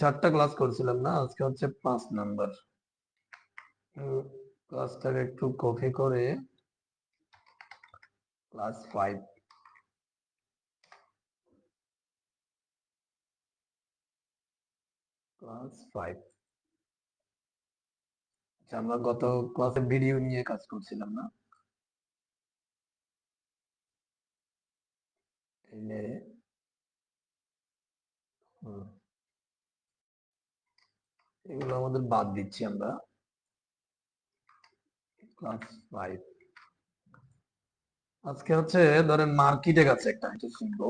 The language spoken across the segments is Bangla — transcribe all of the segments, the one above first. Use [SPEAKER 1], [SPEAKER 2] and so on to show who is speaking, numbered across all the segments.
[SPEAKER 1] চারটা ক্লাস করছিলাম না, আজকে হচ্ছে 5 নাম্বার। ক্লাসটাকে একটু কপি করে ক্লাস 5 আমরা গত ক্লাসে ভিডিও নিয়ে কাজ করছিলাম না, এগুলো আমাদের বাদ দিচ্ছি আমরা। ক্লাস 5 আজকে হচ্ছে ধরেন মার্কেটে গেছে একটা শিখবো।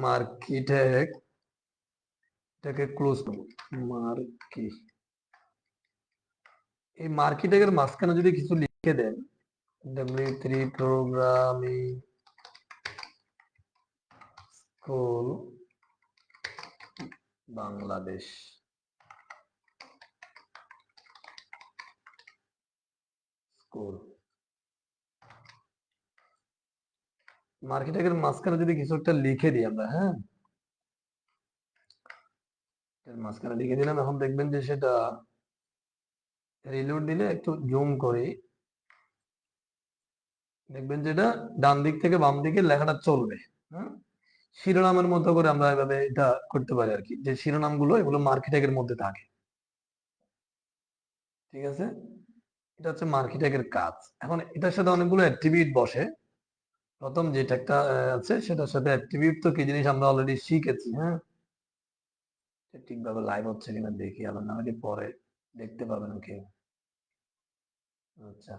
[SPEAKER 1] মার্কেটে এটাকে ক্লোজ করবো। মার্কেট, এই মার্কেটের মাঝখানে যদি কিছু লিখে দেন, W3 programming school Bangladesh, school মার্কেটের মাঝখানে যদি কিছু একটা লিখে দিই আমরা, হ্যাঁ, মাঝখানে লিখে দিলাম। এখন দেখবেন যে সেটা রিলোড দিলে একটু জুম করি, দেখবেন যেটা ডান দিক থেকে বাম দিকে লেখাটা চলবে। হ্যাঁ, শিরোনামের মতো করে আমরা এভাবে এটা করতে পারি আর কি, যে শিরোনামগুলো এগুলো মার্কেটের মধ্যে থাকে। ঠিক আছে, এটা হচ্ছে মার্কেটের কাজ। এখন এটার সাথে অনেকগুলো অ্যাট্রিবিউট বসে। প্রথম যেটা একটা আছে সেটার সাথে অ্যাট্রিবিউট তো কি জিনিস আমরা অলরেডি শিখেছি। হ্যাঁ, ঠিকভাবে লাইভ হচ্ছে কিনা দেখি, আবার না হলে পরে দেখতে পাবেন কেউ। আচ্ছা,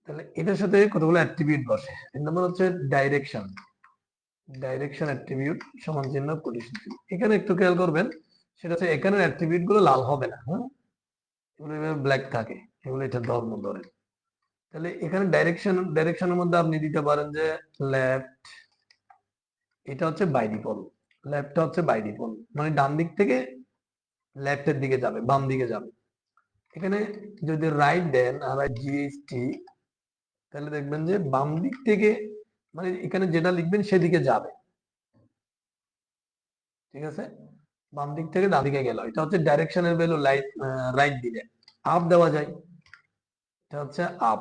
[SPEAKER 1] তাহলে এটার সাথে কতগুলো অ্যাট্রিবিউট বসে। এর নাম্বার হচ্ছে ডাইরেকশন। ডাইরেকশন অ্যাট্রিবিউট সমান চিহ্ন পরিস্থিতি। এখানে একটু খেয়াল করবেন, সেটা হচ্ছে এখানের অ্যাট্রিবিউট গুলো লাল হবে না। হ্যাঁ, এগুলো এভাবে ব্ল্যাক থাকে, এগুলো এটা ধর্ম ধরে। তাহলে এখানে ডাইরেকশনের মধ্যে আপনি দিতে পারেন যে লেফট, এটা হচ্ছে বাই ডিফল্ট। লেফটটা হচ্ছে বাই ডিফল্ট, মানে ডান দিক থেকে লেফটের দিকে যাবে, বাম দিকে যাবে। এখানে যদি রাইট দেন, আর জিএসটি, তাহলে দেখবেন যে বাম দিক থেকে, মানে এখানে যেটা লিখবেন সেদিকে যাবে। ঠিক আছে, বাম দিক থেকে ডান দিকে গেল। এটা হচ্ছে ডাইরেকশনের ভ্যালু। রাইট দিলে আপ দেওয়া যায়, এটা হচ্ছে আপ।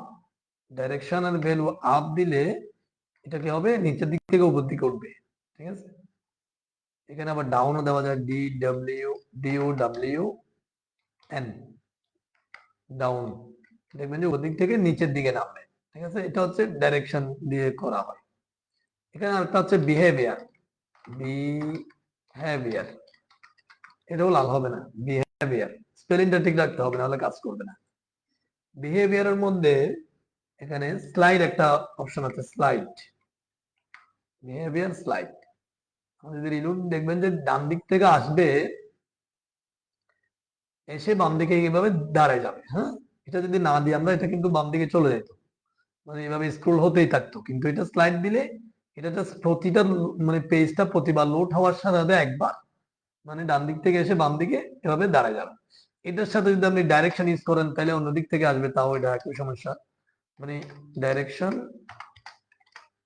[SPEAKER 1] ডাইরেকশনের ভ্যালু আপ দিলে এটা কি হবে, নিচের দিক থেকে উপর দিকে উঠবে। ঠিক আছে, এখানে আবার ডাউনও দেওয়া যায়, DOWN, ডাউন। দেখবেন যে ওদিক থেকে নিচের দিকে নামবে। ঠিক আছে, এটা হচ্ছে ডাইরেকশন দিয়ে করা হয়। এখানে আরেকটা হচ্ছে বিহেভিয়ার। বিহেভিয়ার, এটাও লাল হবে না। বিহেভিয়ার স্পেলিংটা ঠিক রাখতে হবে, নাহলে কাজ করবে না। বিহেভিয়ারের মধ্যে এখানে স্লাইড একটা অপশন আছে, স্লাইড, বিহেভিয়ার স্লাইড। যদি রিলোড, দেখবেন যে ডান দিক থেকে আসবে, এসে বাম দিকে এইভাবে দাঁড়ায় যাবে। হ্যাঁ, এটা যদি না দিই আমরা, এটা কিন্তু বাম দিকে চলে যেত, মানে এইভাবে স্ক্রল হতেই থাকতো। কিন্তু এটা স্লাইড দিলে এটা জাস্ট প্রতিটা, মানে পেজটা প্রতিবার লোড হওয়ার সাথে সাথে একবার, মানে ডান দিক থেকে এসে বাম দিকে এভাবে দাঁড়ায় যাবে। এটার সাথে যদি আপনি ডাইরেকশন ইউজ করেন, তাহলে অন্য দিক থেকে আসবে, তাও এটা একই সমস্যা। মানে ডাইরেকশন,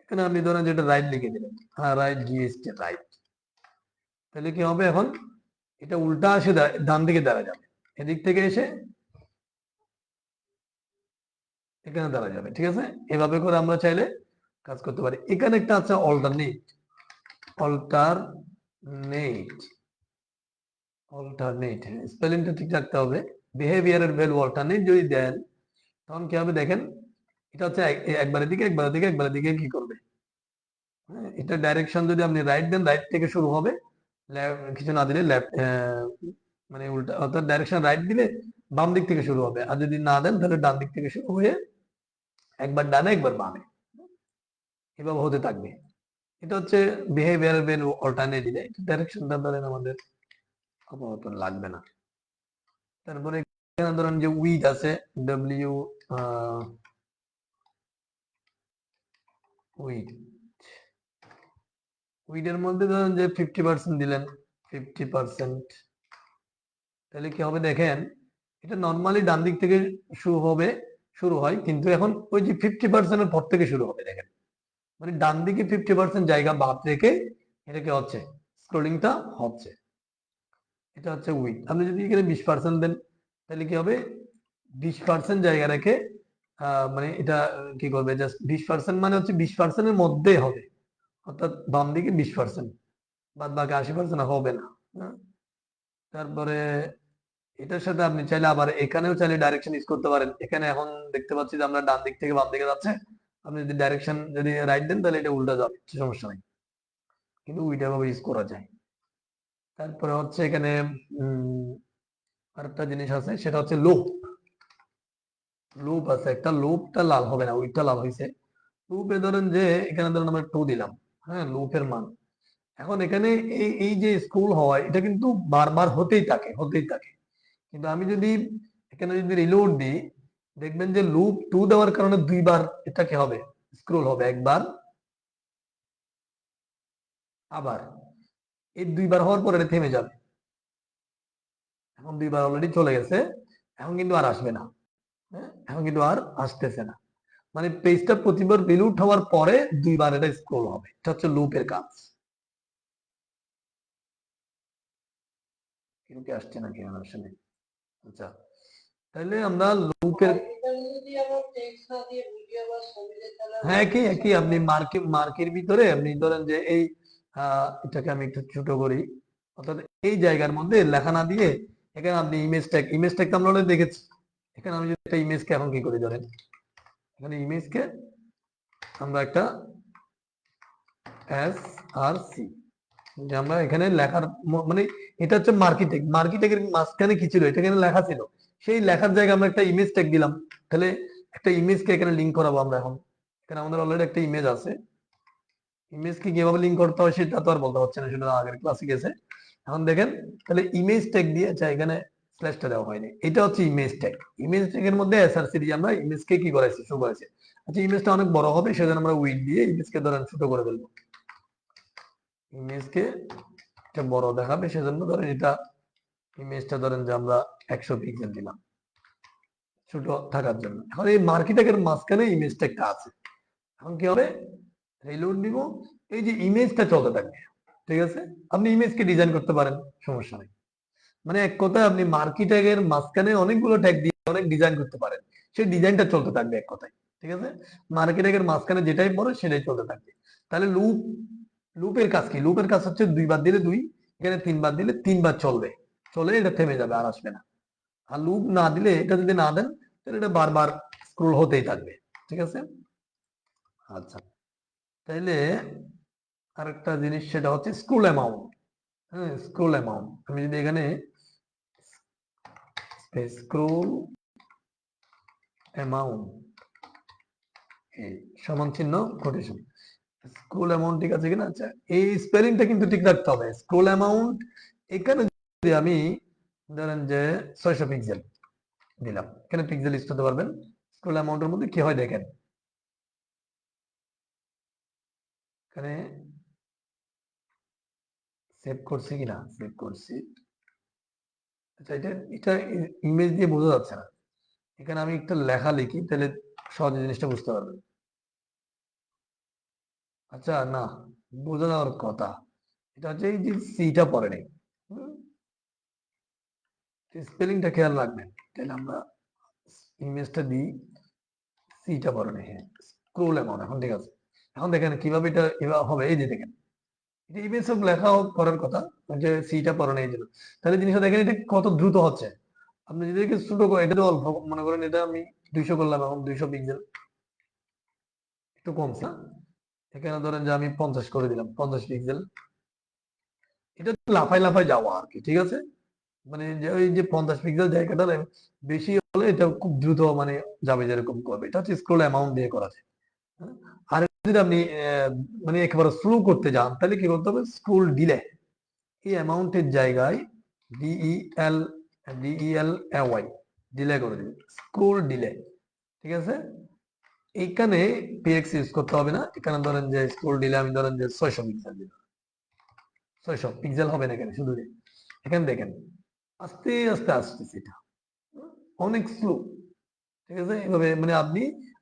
[SPEAKER 1] এখানে আপনি ধরেন যেটা রাইট লিখে দিলেন, হ্যাঁ, রাইট, জিএসটি রাইট, তাহলে কি হবে, এখন এটা উল্টা আসে ডান দিকে দাঁড়া যাবে, এদিক থেকে এসে এখানে দাঁড়া যাবে। ঠিক আছে, এভাবে করে আমরা চাইলে কাজ করতে পারি। এখানে একটা আছে অল্টারনেট, অল্টারনেট, অল্টারনেট, স্পেলিংটা ঠিক রাখতে হবে। বিহেভিয়ারের ভ্যালু অল্টারনেট যদি দেন, তখন কি হবে দেখেন, এটা হচ্ছে একবারের দিকে একবারের দিকে একবারের দিকে কি করবে। হ্যাঁ, এটা ডাইরেকশন যদি আপনি রাইট দেন, রাইট থেকে শুরু হবে, কিছু না দিলে লেফট, মানে উল্টা, অর্থাৎ ডাইরেকশন রাইট দিলে বাম দিক থেকে শুরু হবে, আর যদি না দেন তাহলে ডান দিক থেকে শুরু হয়ে একবার ডানে একবার বামে এভাবে হতে থাকবে। এটা হচ্ছে বিহেভিয়ার ভ্যালু অল্টারনেট দিলে, এটা ডাইরেকশনটা ধরেন আমাদের আপাতত লাগবে না। তারপরে এখানে ধরেন যে উইড আছে, ডব্লিউ উইড, উইডের মধ্যে ধরেন যে 50% দিলেন, 50%, তাহলে কি হবে দেখেন, এটা নর্মালি ডান দিক থেকে শুরু হয়, কিন্তু এখন ওই যে 50%-এর পর থেকে শুরু হবে দেখেন। মানে ডান দিকে 50% জায়গা বাদ রেখে এটা কি হচ্ছে, স্ক্রোলিংটা হচ্ছে। এটা হচ্ছে উইথ। আপনি যদি এখানে 20% দেন তাহলে কি হবে, 20% জায়গা রেখে মানে এটা কি করবে, জাস্ট 20% মানে হচ্ছে 20% এর মধ্যে হবে, অর্থাৎ বাম দিকে 20%, বাদ বাকি 80% হবে না। হ্যাঁ? তারপরে এটার সাথে আপনি চাইলে আবার এখানেও চাইলে ডাইরেকশন ইউজ করতে পারেন। এখানে এখন দেখতে পাচ্ছি যে আমরা ডান দিক থেকে বাম দিকে যাচ্ছে, আপনি যদি ডাইরেকশন যদি রাইট দেন তাহলে এটা উল্টা যাবে, সমস্যা নেই, কিন্তু ওইটা ভাবে ইউজ করা যায়। তারপরে হচ্ছে এখানে আরেকটা জিনিস আছে, সেটা হচ্ছে লুপ। লুপ আছে একটা, লুপটা লাল হবে না, ওইটা লাল হয়েছে। লুপে ধরেন যে এখানে ধরেন আমরা 2 দিলাম, হ্যাঁ, লুপের মান। এখন এখানে এই যে স্কুল হয় এটা কিন্তু বারবার হতেই থাকে, হতেই থাকে। কিন্তু আমি যদি এখানে যদি রিলোড দিই, দেখবেন যে লুপ 2 দেওয়ার কারণে দুইবার এটা কি হবে, স্ক্রোল হবে, একবার আবার। এই দুইবার হওয়ার পর এটা থেমে যাবে। এখন দুইবার অলরেডি চলে গেছে, এখন কিন্তু আর আসবে না। হ্যাঁ, এখন কিন্তু আর আসতেছে না। মানে পেজটা প্রতিবার রিলোড হওয়ার পরে দুইবার এটা স্ক্রোল হবে, এটা হচ্ছে লুপের কাজ। কিন্তু আসছে না কেন আসলে? আচ্ছা, তাহলে আমরা লুপের, হ্যাঁ, একই একই। আপনি মার্কের ভিতরে আপনি ধরেন যে এই এটাকে আমি একটু ছোট করি, অর্থাৎ এই জায়গার মধ্যে লেখা না দিয়ে এখানে আপনি ইমেজ ট্যাগ তো আমরা already দেখেছি। এখানে আমি যদি একটা ইমেজকে এখন কি করি, ধরেন এখানে ইমেজকে আমরা একটা এস আর সি, যে আমরা এখানে লেখার মানে এটা হচ্ছে মার্কিটেকের মাঝখানে কি ছিল, এটা এখানে লেখা ছিল, সেই লেখার জায়গায় আমরা একটা ইমেজ ট্যাগ দিলাম। তাহলে একটা ইমেজকে এখানে লিঙ্ক করাবো আমরা। এখন এখানে আমাদের অলরেডি একটা ইমেজ আছে, ইমেজকে কিভাবে লিঙ্ক করতে হয় সেটা তো আর বলতে হচ্ছে না, সেটা আগের ক্লাসে গেছে। এখন দেখেন, তাহলে ইমেজ ট্যাগ দিয়ে, আচ্ছা এখানে স্ল্যাশটা দেওয়া হয়নি, এটা হচ্ছে ইমেজ ট্যাগ। ইমেজ ট্যাগের মধ্যে এসআরসি দিয়ে আমরা ইমেজকে কি করাইছি, শো করেছি। আচ্ছা, ইমেজটা অনেক বড় হবে, সেজন্য আমরা উইডথ দিয়ে ইমেজকে ধরেন ছোট করে ফেলবো। ইমেজকে এটা বড় দেখাবে সেজন্য ধরেন এটা ইমেজটা ধরেন যে আমরা 100 পিক্সেল দিলাম ছোট থাকার জন্য। এখন এই মার্কেটের মাঝখানে ইমেজ ট্যাগটা আছে। এখন কি হবে, রিলোড দিব, এই যে ইমেজটা চলতে থাকবে। ঠিক আছে, আপনি ইমেজকে ডিজাইন করতে পারেন, সমস্যা নেই। মানে এক কথায় আপনি মার্কি ট্যাগের মাঝখানে অনেকগুলো ট্যাগ দিয়ে অনেক ডিজাইন করতে পারেন, সেই ডিজাইনটা চলতে থাকবে এক কথায়। ঠিক আছে, মার্কি ট্যাগের মাঝখানে যেটাই পড়ে সেটাই চলতে থাকবে। তাহলে লুপের কাজ কি, লুপের কাজ হচ্ছে দুইবার দিলে দুই, এখানে তিনবার দিলে তিনবার চলবে, চলে এটা থেমে যাবে, আর আসবে না। আর লুপ না দিলে, এটা যদি না দেন তাহলে এটা বারবার স্ক্রোল হতেই থাকবে। ঠিক আছে, আচ্ছা, তাইলে আরেকটা জিনিস, সেটা হচ্ছে স্ক্রোল অ্যামাউন্ট। হ্যাঁ, স্ক্রোল অ্যামাউন্ট আমি যদি এখানে স্ক্রোল অ্যামাউন্ট সমান চিহ্ন কোটেশন, স্ক্রোল অ্যামাউন্ট ঠিক আছে কিনা? আচ্ছা, এই স্পেলিংটা কিন্তু ঠিক রাখতে হবে। স্ক্রোল অ্যামাউন্ট এখানে যদি আমি ধরেন যে 600 পিক্সেল দিলাম, এখানে পিক্সেল ইউজ করতে পারবেন। স্ক্রোল অ্যামাউন্টের মধ্যে কি হয় দেখেন, এখানে সেভ করছি কিনা, সেভ করছি। আচ্ছা, এটা এটা ইমেজ দিয়ে বোঝা যাচ্ছে না, এখানে আমি একটা লেখা লিখি তাহলে সহজে জিনিসটা বুঝতে পারবেন। আচ্ছা, না, বোঝা যাওয়ার কথা, এটা হচ্ছে এই যে সিটা পরে নেই, স্পেলিংটা খেয়াল রাখবেন। তাহলে আমরা ইমেজটা দিই, সিটা পরে নেই, হ্যাঁ, স্ক্রোল অ্যামাউন্ট। এখন ঠিক আছে, এখন দেখেন কিভাবে এটা এভাবে হবে। এই যে দেখেন, এটা ইমেজ সব লেখা করার কথা, যে সিটা পরে নেই এই জন্য। তাহলে জিনিসটা দেখেন এটা কত দ্রুত হচ্ছে। আপনি যদি এটাকে ছোট করে, এটা তো অল্প, মনে করেন এটা আমি 200 করলাম, এখন 200 পিক্সেল, একটু কমছে না? এখানে ধরেন যে আমি 50 করে দিলাম, 50 পিক্সেল। এটা লাফাই লাফাই যাওয়া আর কি, ঠিক আছে। মানে যে ওই যে 50 পিক্সেল জায়গাটা বেশি হলে এটা খুব দ্রুত মানে যাবে, যেরকম করবে। এটা হচ্ছে স্ক্রোল অ্যামাউন্ট দিয়ে করা যায়। হ্যাঁ? আর যদি আপনি মানে একেবারে স্লো করতে যান তাহলে কি করতে হবে, স্ক্রোল ডিলে, এই অ্যামাউন্টের জায়গায় ডিইএল ডিইএল ওয়াই ডিলে করে দিবেন, স্ক্রোল ডিলে। ঠিক আছে, এইখানে পিএক্স ইউজ করতে হবে না। এখানে ধরেন যে স্ক্রোল ডিলে আমি ধরেন যে 600 পিক্সেল দিলাম, 600 পিক্সেল হবে না এখানে, শুধু এখানে দেখেন আস্তে আস্তে আসতেছে, এটা অনেক স্লো। ঠিক আছে, এইভাবে মানে আপনি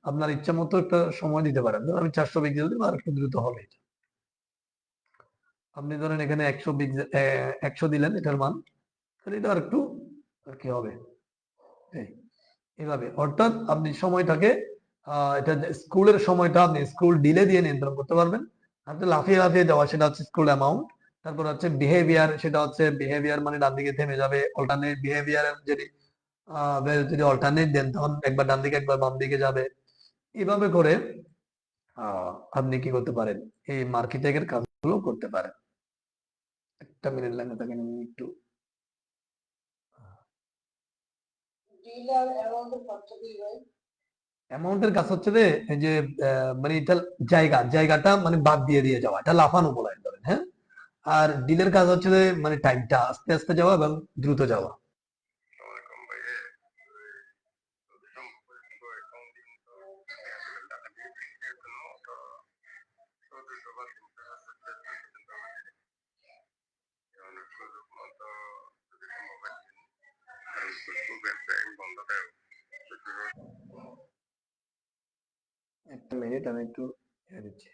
[SPEAKER 1] আপনার ইচ্ছা মতো একটা সময় দিতে পারেন। ধরুন আমি 400 পিক্সেল দিব, আর একটু দ্রুত হবে। আপনি ধরেন এখানে 100 পিক্সেল 100 দিলেন এটার মান, তাহলে এটা আর একটু আর কি হবে এইভাবে। অর্থাৎ আপনি সময়টাকে এটা স্কুলের সময়টা আপনি স্কুল ডিলে দিয়ে নিয়ন্ত্রণ করতে পারবেন। আপনি লাফিয়ে লাফিয়ে যাওয়া সেটা হচ্ছে স্কুল অ্যামাউন্ট। তারপর হচ্ছে বিহেভিয়ার, সেটা হচ্ছে বিহেভিয়ার মানে ডান দিকে থেমে যাবে। অল্টারনেট বিহেভিয়ার যদি অল্টারনেট দেন তখন একবার ডান দিকে একবার বাম দিকে যাবে। এইভাবে করে আপনি কি করতে পারেন, এই মার্কেটিং এর কাজগুলো করতে পারেন। একটা মিনিট লাইনে থাকেন, আমি একটু অ্যামাউন্টের কাজ হচ্ছে যে এই যে মানে এটা জায়গাটা মানে বাদ দিয়ে দিয়ে যাওয়া, এটা লাফানো বলা হয় ধরেন, হ্যাঁ। আর ডিলের কাজ হচ্ছে যে মানে টাইমটা আস্তে আস্তে যাওয়া এবং দ্রুত যাওয়া। একটা মিনিট, আমি একটু দিচ্ছি।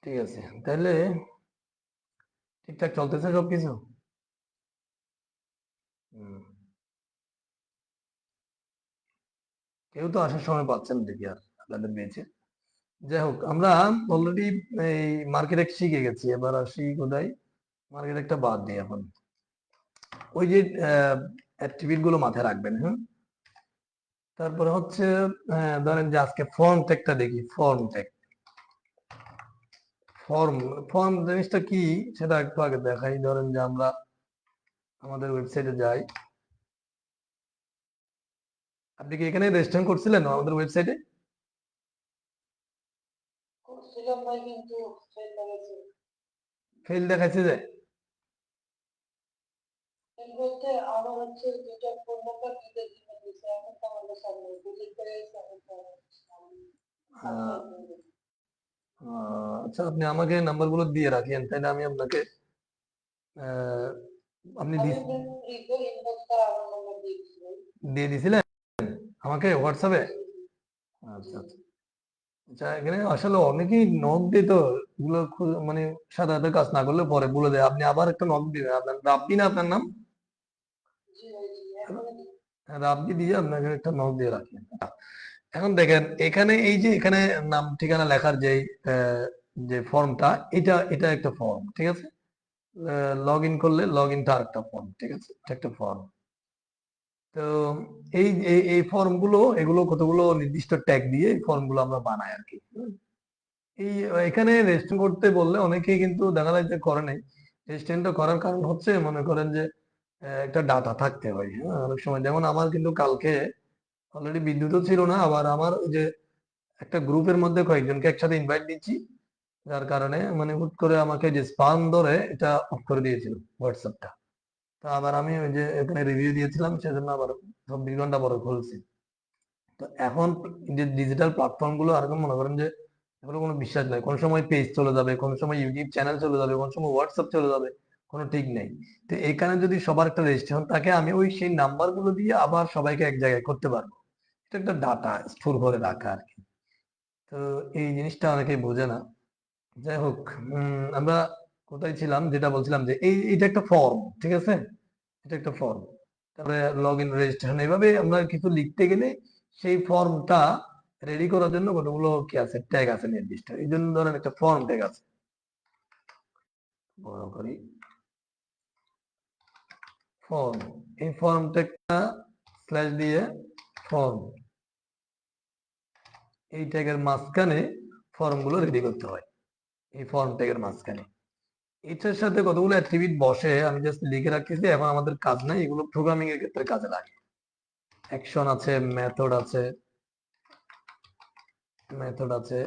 [SPEAKER 1] ঠিক আছে, তাহলে ঠিকঠাক চলতেছে সবকিছু। কেউ তো আসার সময় পাচ্ছেন দেখি আর আপনাদের বেঁচে। যাই হোক, আমরা অলরেডি এই মার্কেট শিখে গেছি, এবার আসি কোথায়, মার্কেট একটা বাদ দিই এখন। ওই যে অ্যাট্রিবিউট গুলো মাথায় রাখবেন, হ্যাঁ। তারপরে হচ্ছে ধরেন যে আজকে ফর্ম ট্যাগটা দেখি। ফর্ম ট্যাগ, ফর্ম ফর্ম জিনিসটা কি সেটা একটু আগে দেখাই। ধরেন যে আমরা আমাদের ওয়েবসাইটে যাই। আপনি কি এখানে রেজিস্ট্রেশন করছিলেন আমাদের ওয়েবসাইটে? ফেল দেখাইছে যে আচ্ছা, আপনি আমাকে নাম্বারগুলো দিয়ে রাখেন, তাহলে আমি আপনাকে আপনি দিয়ে দিছিলেন আমাকে হোয়াটসঅ্যাপে? আচ্ছা আচ্ছা আচ্ছা, এখানে আসলে অনেকেই নক দিত, এগুলো মানে সাথে সাথে কাজ না করলে পরে বলে দেয়। আপনি আবার একটা নক দিবেন। আপনার রাব্বি না আপনার নাম? হ্যাঁ, রাব্বি দিয়ে আপনাকে একটা নক দিয়ে রাখেন। এখন দেখেন এখানে এই যে এখানে নাম ঠিকানা লেখার যে ফর্মটা, এটা এটা একটা ফর্ম, ঠিক আছে। লগ ইন করলে লগ ইনটা আরেকটা ফর্ম, ঠিক আছে, এটা একটা ফর্ম। তো এই এই ফর্ম গুলো, এগুলো কতগুলো নির্দিষ্ট ট্যাগ দিয়ে এই ফর্ম গুলো আমরা বানাই আর কি। এই এখানে রেজিস্ট্রেশন করতে বললে অনেকেই কিন্তু দেখা যায় যে করে নাই। রেজিস্ট্রেশনটা করার কারণ হচ্ছে, মনে করেন যে একটা ডাটা থাকতে হয়, হ্যাঁ। অনেক সময় যেমন আমার কিন্তু কালকে অলরেডি বিদ্যুৎও ছিল না, আবার আমার ওই যে একটা গ্রুপের মধ্যে কয়েকজনকে একসাথে ইনভাইট দিচ্ছি, যার কারণে মানে হুট করে আমাকে যে স্পাম ধরে এটা অফ করে দিয়েছিল হোয়াটসঅ্যাপটা। তো আবার আমি ওই যে এখানে রিভিউ দিয়েছিলাম, সেজন্য আবার 24 ঘন্টা পরে খুলছি। তো এখন যে ডিজিটাল প্ল্যাটফর্ম গুলো আর এখন মনে করেন যে এগুলো কোনো বিশ্বাস নাই, কোন সময় পেজ চলে যাবে, কোন সময় ইউটিউব চ্যানেল চলে যাবে, কোন সময় হোয়াটসঅ্যাপ চলে যাবে, কোনো ঠিক নেই। তো এখানে যদি সবার একটা রেজিস্ট্রেশন থাকে, আমি ওই সেই নাম্বার গুলো দিয়ে আবার সবাইকে এক জায়গায় করতে পারবো। এটা একটা ডাটা স্টোর করে রাখা আর কি। তো এই জিনিসটা অনেকেই বোঝে না। যাই হোক, আমরা কোথায় ছিলাম, যেটা বলছিলাম যে এটা একটা ফর্ম, ঠিক আছে। এটা একটা ফর্ম। তারপরে লগ ইন রেজিস্ট্রেশন, এইভাবে আমরা কিছু লিখতে গেলে সেই ফর্মটা রেডি করার জন্য কতগুলো কি আছে, ট্যাগ আছে নির্দিষ্ট। এই জন্য ধরেন একটা ফর্ম ট্যাগ আছে, বড় করি। ফর্ম, এই ফর্ম ট্যাগটা স্ল্যাশ দিয়ে ফর্ম, এই ট্যাগের মাঝখানে ফর্মগুলো রেডি করতে হয়, এই ফর্ম ট্যাগের মাঝখানে। এটার সাথে কতগুলো অ্যাট্রিবিউট বসে আমি জাস্ট লিখে রাখতেছি, এখন আমাদের কাজ নাই, এগুলো প্রোগ্রামিং এর ক্ষেত্রে কাজে লাগে। অ্যাকশন আছে, মেথড আছে,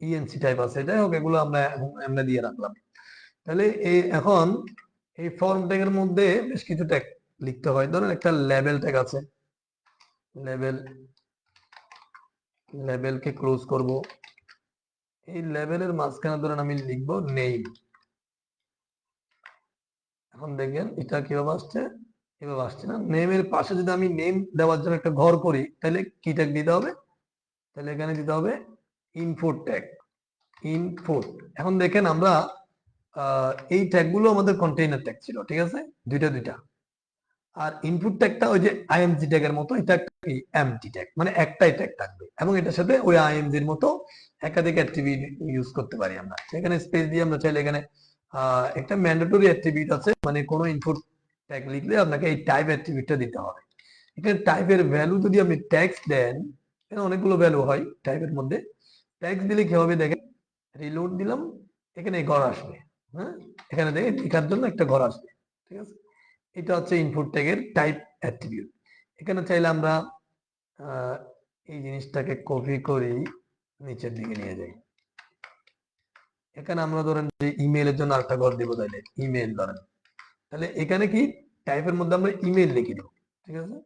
[SPEAKER 1] ইএনসি টাইপ আছে, যাই হোক এগুলো আমরা আমরা দিয়ে রাখলাম। তাহলে এই এখন এই ফর্ম ট্যাগের মধ্যে বেশ কিছু ট্যাগ লিখতে হয়। ধরেন একটা লেভেল ট্যাগ আছে, লেভেলকে ক্লোজ করব। এই লেভেলের মাঝখানে ধরেন আমি লিখবো নেম। এখন দেখেন এটা কিভাবে আসছে, এভাবে আসছে না। নেমের পাশে যদি আমি নেম দেওয়ার জন্য একটা ঘর করি, তাহলে কি ট্যাগ দিতে হবে? তাহলে এখানে দিতে হবে ইনপুট ট্যাগ, ইনপুট। এখন দেখেন আমরা এই ট্যাগগুলো আমাদের কন্টেইনার ট্যাগ ছিল, ঠিক আছে, দুইটা। আর ইনপুট ট্যাগটা ওই যে আইএমজি ট্যাগের মতো, এটা একটা এমটি ট্যাগ, মানে একটাই ট্যাগ থাকবে এবং এটার সাথে ওই আইএমজির মতো একাধিক অ্যাট্রিবিউট ইউজ করতে পারি আমরা। এখানে স্পেস দিয়ে আমরা চাইলে এখানে একটা ম্যান্ডেটরি অ্যাট্রিবিউট আছে, মানে কোনো ইনপুট ট্যাগ লিখলে আপনাকে এই টাইপ অ্যাট্রিবিউটটা দিতে হবে। এখানে টাইপের ভ্যালু যদি আপনি ট্যাক্স দেন, এখানে অনেকগুলো ভ্যালু হয় টাইপের মধ্যে। ট্যাক্স দিলে কি হবে দেখেন, রিলোড দিলাম, এখানে ঘর আসবে, হ্যাঁ, এখানে দেখেন লেখার জন্য একটা ঘর আসবে, ঠিক আছে। এটা হচ্ছে ইনপুট ট্যাগের টাইপ অ্যাট্রিবিউট। এখানে চাইলে আমরা এই জিনিসটাকে কপি করি, নিচের দিকে নিয়ে যাই। এখানে আমরা ধরেন যে ইমেইলের জন্য আরেকটা ঘর দিব, তাইলে ইমেইল ধরেন, তাহলে এখানে কি টাইপের মধ্যে আমরা ইমেইল লিখে দেব, ঠিক আছে।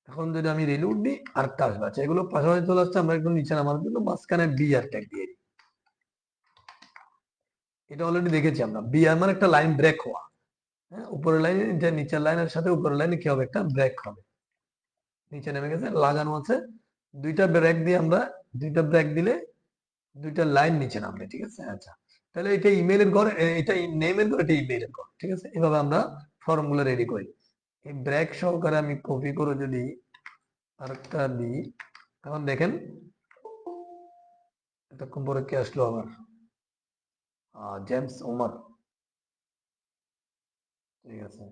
[SPEAKER 1] এখন যদি আমি রিলোড দিই, আরেকটা আসবে। আচ্ছা, এগুলো পাশাপাশি চলে আসছে, আমরা একদম নিচে নামার জন্য মাঝখানে বিআর ট্যাগ দিয়ে দিই। এটা অলরেডি দেখেছি আমরা, বিআর মানে একটা লাইন ব্রেক হওয়া, হ্যাঁ, উপরের লাইনে যে নিচের লাইনের সাথে উপরের লাইনে কি হবে, একটা ব্রেক হবে, নিচে নেমে গেছে, লাগানো আছে। দুইটা ব্রেক দিয়ে আমরা, দুইটা ব্রেক দিলে দুইটা লাইন নিচে নামবে, ঠিক আছে। আচ্ছা, তাহলে এটা ইমেইলের ঘর, এটা নেমের ঘর, এটা ইমেইলের ঘর, ঠিক আছে। এভাবে আমরা ফর্মুলা রেডি করি। এই ব্রেক সহকারে আমি কপি করে যদি আরেকটা দিই, এখন দেখেন এতক্ষণ পরে কে আসলো আবার, জেমস ওমর, ঠিক আছে।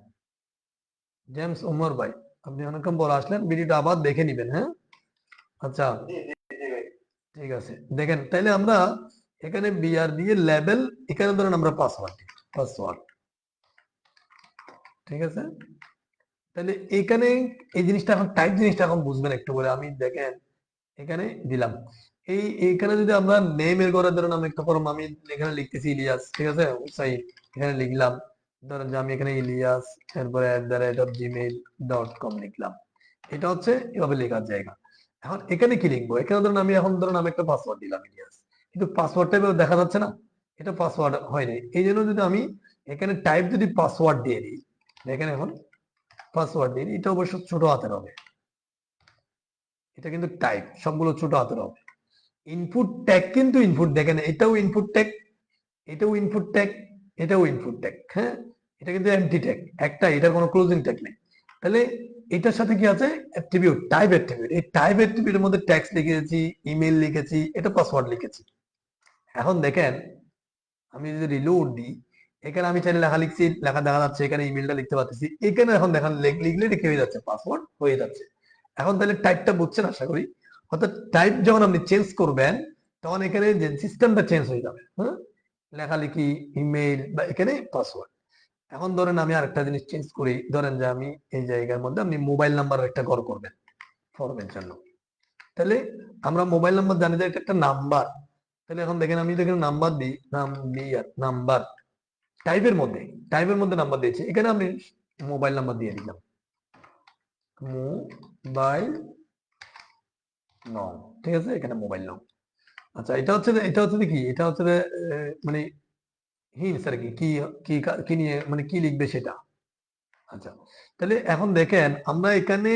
[SPEAKER 1] জেমস ওমর ভাই, আপনি অনেকক্ষণ পরে আসলেন, ভিডিওটা আবার দেখে নিবেন, হ্যাঁ। আচ্ছা, ঠিক আছে, দেখেন তাইলে আমরা এখানে বিআর দিয়ে লেভেল, এখানে ধরেন আমরা পাসওয়ার্ড, ঠিক আছে। তাহলে এখানে এই জিনিসটা এখন টাইপ জিনিসটা এখন বুঝবেন একটু বলে, আমি দেখেন এখানে দিলাম। এইখানে যদি আমরা নেমের ঘরে ধরেন আমি একটা ফর্ম, আমি এখানে লিখতেছি ইলিয়াস, ঠিক আছে, সাইড, এখানে লিখলাম ধরেন যে আমি এখানে ইলিয়াস এরপরে @gmail.com লিখলাম। এটা হচ্ছে এভাবে লেখার জায়গা। এখন এখানে কি লিখবো, এখানে ধরেন আমি এখন ধরেন আমি একটা পাসওয়ার্ড দিলাম ইলিয়াস, কিন্তু পাসওয়ার্ডটা এভাবে দেখা যাচ্ছে না, এটা পাসওয়ার্ড হয়নি। এই জন্য যদি আমি এখানে টাইপ যদি পাসওয়ার্ড দিয়ে দিই, দেখেন এখন পাসওয়ার্ড দিই, এটা অবশ্য ছোট হাতের হবে, এটা কিন্তু টাইপ সবগুলো ছোট হাতের হবে। ইনপুট ট্যাগ কিন্তু ইনপুট, দেখেন এটাও ইনপুট ট্যাগ, এটাও ইনপুট ট্যাগ, এটাও ইনপুট ট্যাগ, হ্যাঁ, এটা কিন্তু এমটি ট্যাগ একটা, এটার কোনো ক্লোজিং ট্যাগ নেই। তাহলে এটার সাথে কি আছে, অ্যাট্রিবিউট, টাইপ অ্যাট্রিবিউট। এই টাইপ অ্যাট্রিবিউটের মধ্যে ট্যাক্স লিখেছি, ইমেল লিখেছি, এটা পাসওয়ার্ড লিখেছি। এখন দেখেন আমি যদি রিলোড দিই, এখানে আমি চাইলে লেখা লিখছি, লেখা দেখা যাচ্ছে, এখানে ইমেলটা লিখতে পারতেছি, এখানে এখন দেখেন লিখলে লিখে হয়ে যাচ্ছে, পাসওয়ার্ড হয়ে যাচ্ছে। এখন তাহলে টাইপটা বুঝছেন আশা করি। অর্থাৎ টাইপ যখন আপনি চেঞ্জ করবেন, তখন এখানে যে সিস্টেমটা চেঞ্জ হয়ে যাবে, হ্যাঁ, লেখালেখি, ইমেইল বা এখানে পাসওয়ার্ড। এখন ধরেন আমি আরেকটা জিনিস চেঞ্জ করি, ধরেন যে আমি এই জায়গার মধ্যে আপনি মোবাইল নাম্বার একটা ঘর করবেন ফর্মের জন্য, তাহলে আমরা মোবাইল নাম্বার জানি যে এটা একটা নাম্বার। তাহলে এখন দেখেন আমি দেখেন নাম্বার দিই, নাম্বার টাইপের মধ্যে নাম্বার দিয়েছি, এখানে আমি মোবাইল নাম্বার দিয়ে দিলাম, মোবাইল নং, ঠিক আছে, এখানে মোবাইল নং। আচ্ছা, এটা হচ্ছে কি, এটা হচ্ছে মানে হিন্টস আর কি, কি কি কি নিয়ে মানে কি লিখবে সেটা। আচ্ছা, তাহলে এখন দেখেন আমরা এখানে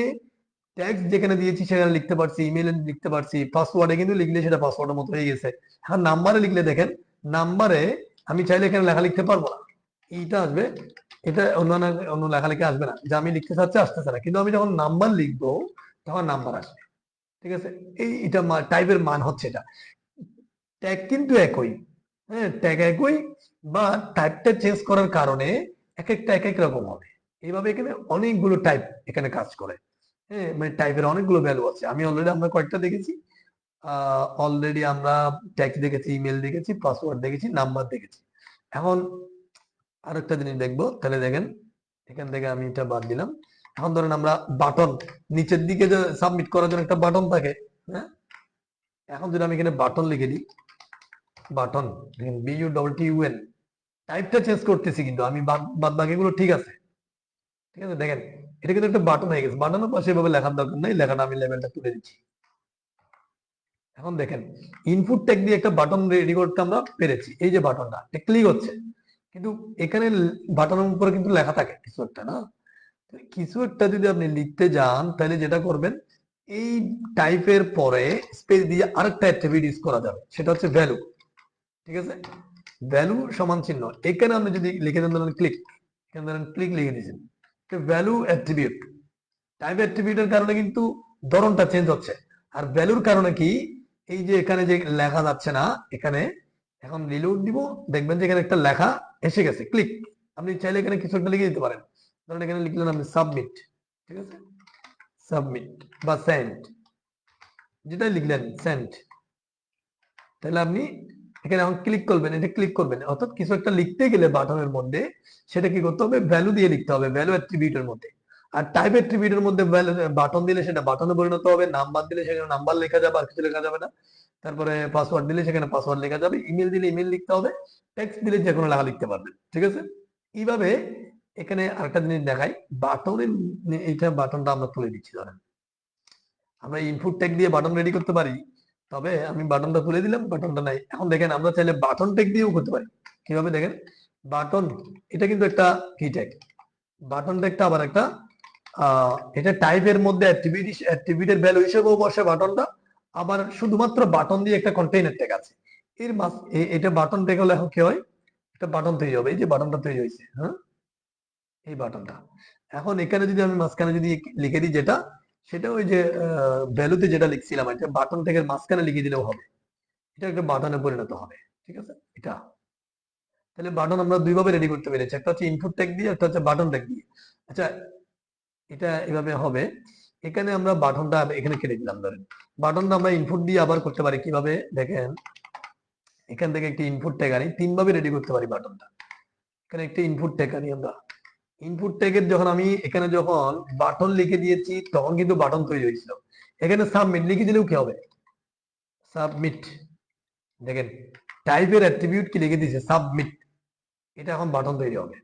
[SPEAKER 1] ট্যাক্স যেখানে দিয়েছি সেখানে লিখতে পারছি, ইমেইলে লিখতে পারছি, পাসওয়ার্ডে কিন্তু লিখলে সেটা পাসওয়ার্ডের মতো হয়ে গেছে। এখন নাম্বারে লিখলে দেখেন, নাম্বারে আমি চাইলে এখানে লেখা লিখতে পারবো না, এইটা আসবে, এটা অন্য লেখালেখি আসবে না, যে আমি লিখতে চাচ্ছি আসতেছে না, কিন্তু আমি যখন নাম্বার লিখবো তখন নাম্বার আসবে, ঠিক আছে। এটা টাইপের মান হচ্ছে এটা। ট্যাগ কিন্তু একই, হ্যাঁ, ট্যাগ একই, বা টাইপটা চেঞ্জ করার কারণে এক একটা এক এক রকম হবে। এইভাবে এখানে অনেকগুলো টাইপ এখানে কাজ করে। হ্যাঁ, মানে টাইপের অনেকগুলো ভ্যালু আছে। আমি অলরেডি আমরা কয়েকটা দেখেছি। অলরেডি আমরা টেক্সট দেখেছি, ইমেল দেখেছি, পাসওয়ার্ড দেখেছি, নাম্বার দেখেছি। এখন আরেকটা জিনিস দেখবো, তাহলে দেখেন এখান থেকে আমি এটা বাদ দিলাম। এখন ধরেন আমরা বাটন, নিচের দিকে যে সাবমিট করার জন্য একটা বাটন থাকে, হ্যাঁ, এখন যদি আমি এখানে বাটন লিখে দিই, বাটন, দেখেন BUTTON, টাইপটা চেঞ্জ করতেছি কিন্তু আমি বাদ বাকিগুলো ঠিক আছে। ঠিক আছে, দেখেন এটা কিন্তু একটা বাটন হয়ে গেছে। বাটনের পাশে এভাবে লেখার দরকার নাই, লেখাটা আমি লেভেলটা তুলে দিচ্ছি। এখন দেখেন ইনপুট ট্যাগ দিয়ে একটা বাটন রেডি করতে আমরা পেরেছি। এই যে বাটনটা ক্লিক হচ্ছে, কিন্তু এখানে বাটনের উপরে কিন্তু লেখা থাকে কিছু একটা, না? কিছু একটা যদি আপনি লিখতে যান, তাহলে যেটা করবেন, এই টাইপের পরে স্পেস দিয়ে আরেকটা অ্যাট্রিবিউট ইউজ করা যাবে, সেটা হচ্ছে ভ্যালু। ঠিক আছে, ভ্যালু সমান চিহ্ন, এখানে আপনি যদি লিখে দেন, ধরেন ক্লিক, এখানে ধরেন ক্লিক লিখে দিয়েছেন, ভ্যালু অ্যাট্রিবিউট। টাইপ অ্যাট্রিবিউটের কারণে কিন্তু ধরনটা চেঞ্জ হচ্ছে। আর ভ্যালুর কারণে কি, এই যে এখানে যে লেখা যাচ্ছে না, এখানে এখন রিলোড দিব, দেখবেন যে এখানে একটা লেখা এসে গেছে, ক্লিক। আপনি চাইলে এখানে কিছু একটা লিখে দিতে পারেন। ধরেন এখানে লিখলেন আপনি সাবমিট, ঠিক আছে, সাবমিট বা সেন্ড, যেটাই লিখলেন সেন্ড। তাহলে আপনি এখানে এখন ক্লিক করবেন, এটা ক্লিক করবেন, অর্থাৎ কিছু একটা লিখতে গেলে বাটনের মধ্যে সেটা কি করতে হবে, ভ্যালু দিয়ে লিখতে হবে, ভ্যালু অ্যাট্রিবিউটের মধ্যে। আর টাইপ অ্যাট্রিবিউটের মধ্যে বাটন দিলে সেটা বাটনে পরিণত হবে, নাম্বার দিলে সেখানে নাম্বার লেখা যাবে, আর কিছু লেখা যাবে না। তারপরে পাসওয়ার্ড দিলে সেখানে পাসওয়ার্ড লেখা যাবে, ইমেল দিলে ইমেল লিখতে হবে, টেক্সট দিলে যে কোনো লেখা লিখতে পারবেন। ঠিক আছে, এইভাবে এখানে আরেকটা জিনিস দেখাই, বাটনের, এইটা বাটনটা আমরা তুলে দিচ্ছি। ধরেন আমরা ইনপুট ট্যাগ দিয়ে বাটন রেডি করতে পারি, তবে আমি বাটনটা তুলে দিলাম, বাটনটা নাই। এখন দেখেন আমরা চাইলে বাটন ট্যাগ দিয়েও করতে পারি। কিভাবে দেখেন, বাটন, এটা কিন্তু একটা কি ট্যাগ, বাটন ট্যাগটা আবার একটা এটা টাইপের মধ্যে অ্যাট্রিবিউটের ভ্যালু হিসেবেও বসে বাটনটা, আবার শুধুমাত্র বাটন দিয়ে একটা কন্টেইনার ট্যাগ আছে এর এটা বাটন ট্যাগ হলে এখন কি হয়, একটা বাটন তৈরি হবে। এই যে বাটনটা তৈরি হয়েছে, হ্যাঁ, এই বাটনটা। এখন এখানে যদি আমি মাঝখানে যদি লিখে দিই যেটা, সেটা ওই যে ভ্যালুতে যেটা লিখছিলাম, এটা বাটন থেকে মাঝখানে লিখে দিলেও হবে, এটা একটা বাটনে পরিণত হবে। ঠিক আছে, এটা তাহলে বাটন আমরা দুইভাবে রেডি করতে পেরেছি, একটা হচ্ছে ইনপুট ট্যাগ দিয়ে, একটা হচ্ছে বাটন ট্যাগ দিয়ে। আচ্ছা, এটা এভাবে হবে। এখানে আমরা বাটনটা এখানে কেটে দিলাম। ধরেন বাটনটা আমরা ইনপুট দিয়ে আবার করতে পারি কিভাবে দেখেন, এখান থেকে একটি ইনপুট ট্যাগ আনি, তিন ভাবে রেডি করতে পারি বাটনটা। এখানে একটি ইনপুট ট্যাগ আনি আমরা, ইনপুট ট্যাগের যখন আমি এখানে যখন বাটন লিখে দিয়েছি, তখন কিন্তু বাটন তৈরি হয়েছিল। এখানে সাবমিট লিখে দিলেও কি হবে, সাবমিট। দেখেন টাইপের অ্যাট্রিবিউট কি লিখে দিয়েছে, সাবমিট, এটা এখন বাটন তৈরি হবে।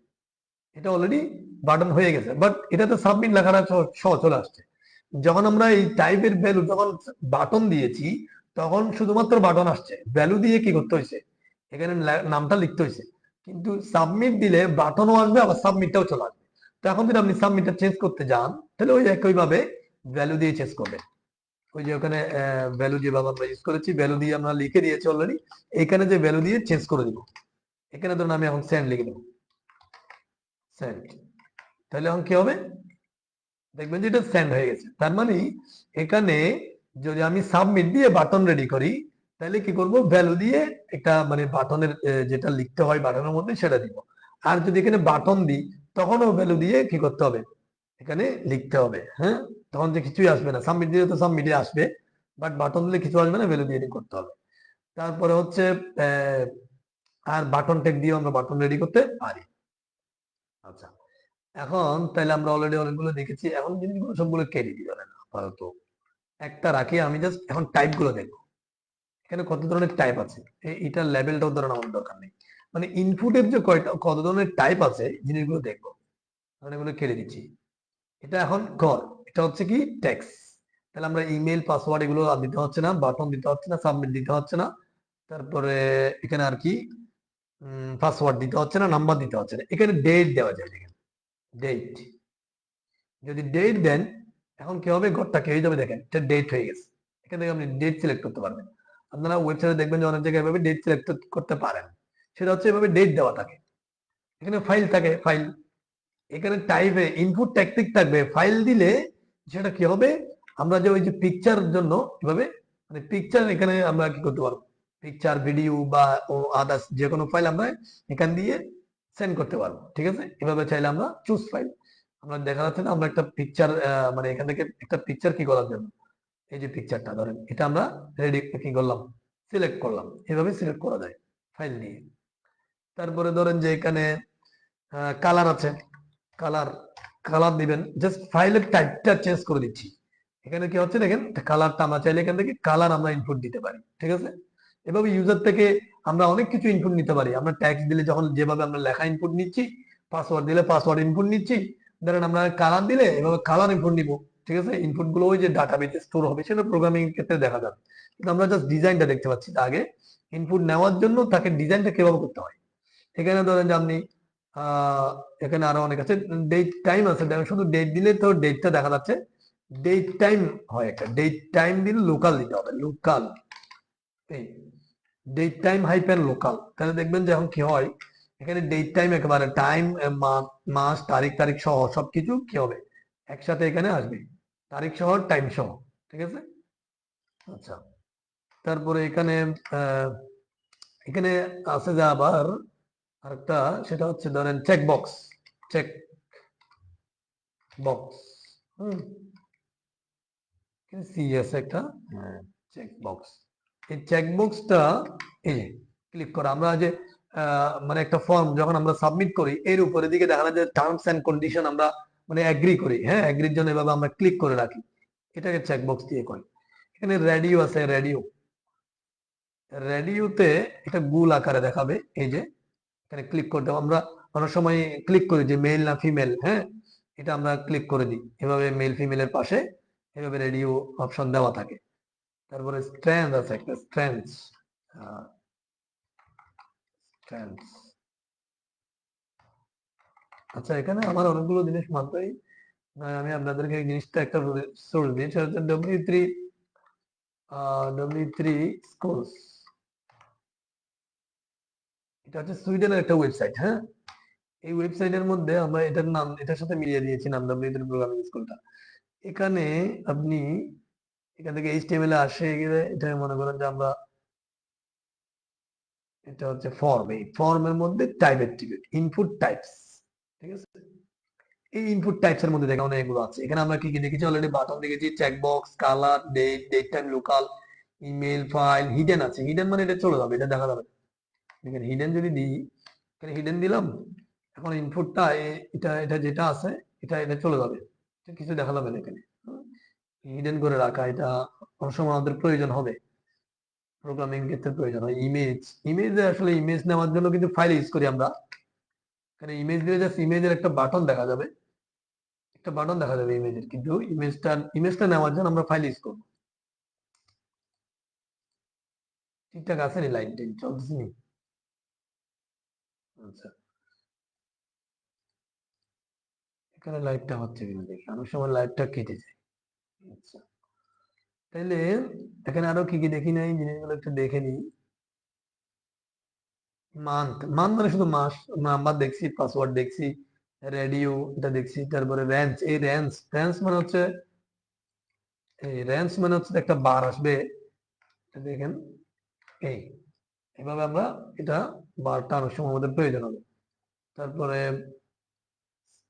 [SPEAKER 1] এটা অলরেডি বাটন হয়ে গেছে, বাট এটাতে সাবমিট লেখাটা সহ চলে আসছে। যখন আমরা এই টাইপের ভ্যালু যখন বাটন দিয়েছি, তখন শুধুমাত্র বাটন আসছে, ভ্যালু দিয়ে কি করতে হয়েছে, এখানে নামটা লিখতে হয়েছে। কিন্তু সাবমিট দিলে বাটনও আসবে, আবার সাবমিটটাও চলে আসবে। তো এখন যদি আপনি সাবমিটটা চেঞ্জ করতে যান, তাহলে ওই একইভাবে ভ্যালু দিয়ে চেঞ্জ করবেন। ওই যে ওখানে ভ্যালু যেভাবে আমরা ইউজ করেছি, ভ্যালু দিয়ে আমরা লিখে দিয়েছি অলরেডি, এখানে যে ভ্যালু দিয়ে চেঞ্জ করে দিব। এখানে ধরুন আমি এখন সেন্ড লিখে দেবো, সেন্ড, তাহলে এখন কি হবে, দেখবেন যে এটা সেন্ড হয়ে গেছে। তার মানে এখানে যদি আমি সাবমিট দিয়ে বাটন রেডি করি, তাহলে কি করব, ভ্যালু দিয়ে একটা মানে বাটনের যেটা লিখতে হয় বাটনের মধ্যে সেটা দিব। আর যদি এখানে বাটন দিই, তখনও ভ্যালু দিয়ে কি করতে হবে, এখানে লিখতে হবে। হ্যাঁ, তখন যে কিছুই আসবে না, সাবমিট দিলে তো সাবমিটে আসবে, বাট বাটন দিলে কিছু আসবে না, ভ্যালু দিয়ে করতে হবে। তারপরে হচ্ছে আর বাটন ট্যাগ দিয়ে আমরা বাটন রেডি করতে পারি। আচ্ছা, এখন তাহলে আমরা অলরেডি অনেকগুলো দেখেছি, এখন জিনিসগুলো সবগুলো কেটে দিই না আপাতত, একটা রাখি। আমি জাস্ট এখন টাইপ গুলো দেখবো, এখানে কত ধরনের টাইপ আছে, এটার লেভেলটাও ধরেন আমাদের দরকার নেই। মানে ইনপুটের যে কত ধরনের টাইপ আছে জিনিসগুলো দেখবো, কারণ এগুলো কেটে দিচ্ছি। এটা এখন কর, এটা হচ্ছে কি টেক্সট। তাহলে আমরা ইমেল পাসওয়ার্ড এগুলো আর দিতে হচ্ছে না, বাটন দিতে হচ্ছে না, সাবমিট দিতে হচ্ছে না। তারপরে এখানে আর কি পাসওয়ার্ড দিতে হচ্ছে না, নাম্বার দিতে হচ্ছে না। এখানে ডেট দেওয়া যায়, দেখেন ডেট, যদি ডেট দেন, এখন কি হবে, ঘরটা কি হয়ে যাবে, দেখেন এটা ডেট হয়ে গেছে। এখান থেকে আপনি ডেট সিলেক্ট করতে পারবেন। আপনারা ওয়েবসাইটে দেখবেন যে অনেক জায়গায় এভাবে ডেট সিলেক্ট করতে পারেন, সেটা হচ্ছে এভাবে ডেট দেওয়া থাকে। এখানে ফাইল থাকে, ফাইল, এখানে টাইপে ইনপুট ট্যাকটিক থাকবে। ফাইল দিলে সেটা কি হবে, আমরা যে ওই যে পিকচার জন্য এভাবে মানে পিকচার এখানে আমরা কি করতে পারবো, পিকচার ভিডিও বা আদার্স যে কোনো ফাইল আমরা এখান দিয়ে সেন্ড করতে পারবো। ঠিক আছে, এভাবে চাইলে আমরা চুজ ফাইল, আমরা দেখা যাচ্ছে না, আমরা একটা পিকচার মানে এখান থেকে একটা পিকচার কি করার জন্য, এই যে পিকচারটা ধরেন, এটা আমরা রেডি কি করলাম, সিলেক্ট করলাম। এভাবে সিলেক্ট করা যায় ফাইল নিয়ে। তারপরে ধরেন যে এখানে কালার আছে, কালার কালার দিবেন, জাস্ট ফাইলের টাইপটা চেঞ্জ করে দিচ্ছি। এখানে কি হচ্ছে দেখেন, কালারটা আমরা চাইলে এখান থেকে কালার আমরা ইনপুট দিতে পারি, ঠিক আছে। এভাবে ইউজার থেকে আমরা অনেক কিছু ইনপুট নিতে পারি। আমরা ট্যাক্স দিলে যখন যেভাবে আমরা লেখা ইনপুট নিচ্ছি, পাসওয়ার্ড দিলে পাসওয়ার্ড ইনপুট নিচ্ছি, ধরেন আমরা কালার দিলে এভাবে কালার ইনপুট নিব, ঠিক আছে। ইনপুট গুলো ওই যে ডাটাবেসে স্টোর হবে, সেটা প্রোগ্রামিং ক্ষেত্রে দেখা যাবে। কিন্তু আমরা জাস্ট ডিজাইনটা দেখতে পাচ্ছি। আগে ইনপুট নেওয়ার জন্য তাকে ডিজাইনটা কিভাবে করতে হয়। এখানে ধরেন যে আপনি এখানে আরো অনেক আছে, ডেট টাইম আছে, শুধু ডেট দিলে তো ডেটটা দেখা যাচ্ছে, ডেট টাইম হয় একটা, ডেট টাইম দিলে লোকাল দিতে হবে, লোকাল, এই ডেট টাইম হাইপেন লোকাল। তাহলে দেখবেন যে এখন কি হয়, এখানে ডেট টাইম একেবারে টাইম, মাস, তারিখ তারিখ সহ সবকিছু কি হবে, একসাথে এখানে আসবে, তারিখ সহ টাইম সহ, ঠিক আছে। আচ্ছা, তারপরে এখানে আহ, এখানে আছে যে আবার আরেকটা, সেটা হচ্ছে ধরেন চেক বক্স, চেক বক্স, হুম, সি আছে একটা, চেক বক্স। এই চেক বক্সটা এই যে ক্লিক করা, আমরা যে মানে একটা ফর্ম যখন আমরা সাবমিট করি, এর উপরে দিকে দেখা যায় যে টার্মস এন্ড কন্ডিশন আমরা মানে এগ্রি করি, হ্যাঁ, এগ্রির জন্য এভাবে আমরা ক্লিক করে রাখি, এটাকে চেক বক্স দিয়ে করি। এখানে রেডিও আছে, রেডিও, রেডিওতে এটা গুল আকারে দেখাবে, এই যে এখানে ক্লিক করতে আমরা অনেক সময় ক্লিক করি যে মেল না ফিমেল, হ্যাঁ, এটা আমরা ক্লিক করে দিই, এভাবে মেল ফিমেলের পাশে এভাবে রেডিও অপশন দেওয়া থাকে। তারপরে স্ট্রেংথ আছে একটা, স্ট্রেংথ, স্ট্রেংথ। আচ্ছা, এখানে আমার অনেকগুলো জিনিস মাত্রই, আমি আপনাদেরকে এই জিনিসটা একটা সোর্স দিই, সেটা হচ্ছে W3, W3 স্কুলস। এটা হচ্ছে সুইডেনের একটা ওয়েবসাইট, হ্যাঁ। এই ওয়েবসাইটের মধ্যে আমরা এটার নাম এটার সাথে মিলিয়ে দিয়েছি নাম, W3 প্রোগ্রামিং স্কুলটা। এখানে আপনি এখান থেকে HTML এ আসে গেলে, এটা মনে করেন যে আমরা, এটা হচ্ছে ফর্ম, এই ফর্মের মধ্যে টাইপ অ্যাট্রিবিউট, ইনপুট টাইপস, ঠিক আছে। এই ইনপুট টাইপস এর মধ্যে দেখা অনেকগুলো আছে। এখানে আমরা কি কি দেখেছি অলরেডি, বাটন দেখেছি, checkbox, colour, date, date time, local, email, file, hidden আছে। হিডেন মানে এটা চলে যাবে, এটা দেখা যাবে। দেখেন হিডেন যদি দিই, এখানে হিডেন দিলাম, এখন ইনপুটটা এটা এটা যেটা আছে, এটা এটা চলে যাবে, কিছু দেখা যাবে না এখানে। হিডেন করে রাখা, এটা অনেক সময় আমাদের প্রয়োজন হবে, প্রোগ্রামিং ক্ষেত্রে প্রয়োজন হয়। ইমেজ, ইমেজে আসলে ইমেজ নেওয়ার জন্য কিন্তু ফাইল ইউজ করি আমরা। এখানে ইমেজ দিলে জাস্ট ইমেজের একটা বাটন দেখা যাবে, একটা বাটন দেখা যাবে ইমেজের, কিন্তু ইমেজটা নেওয়ার জন্য আমরা ফাইল ইউজ করবো। ঠিকঠাক আছে নি, লাইন টাইন চলতেছে নি? আচ্ছা, এখানে লাইভটা হচ্ছে কিনা দেখি, অনেক সময় লাইভটা কেটে যায়। আচ্ছা, তাইলে এখানে আরো কি কি দেখি নাই, জিনিসগুলো একটু দেখে নিই। মান্থ, মান্থ মানে শুধু মাস, নাম্বার দেখছি, পাসওয়ার্ড দেখছি, রেডিও এটা দেখছি, তারপরে রেঞ্জ, এই রেঞ্জ, রেঞ্জ মানে হচ্ছে, এই রেঞ্জ মানে হচ্ছে একটা বার আসবে, দেখেন, এই এভাবে আমরা এটা বারটা অনেক সময় আমাদের প্রয়োজন হবে। তারপরে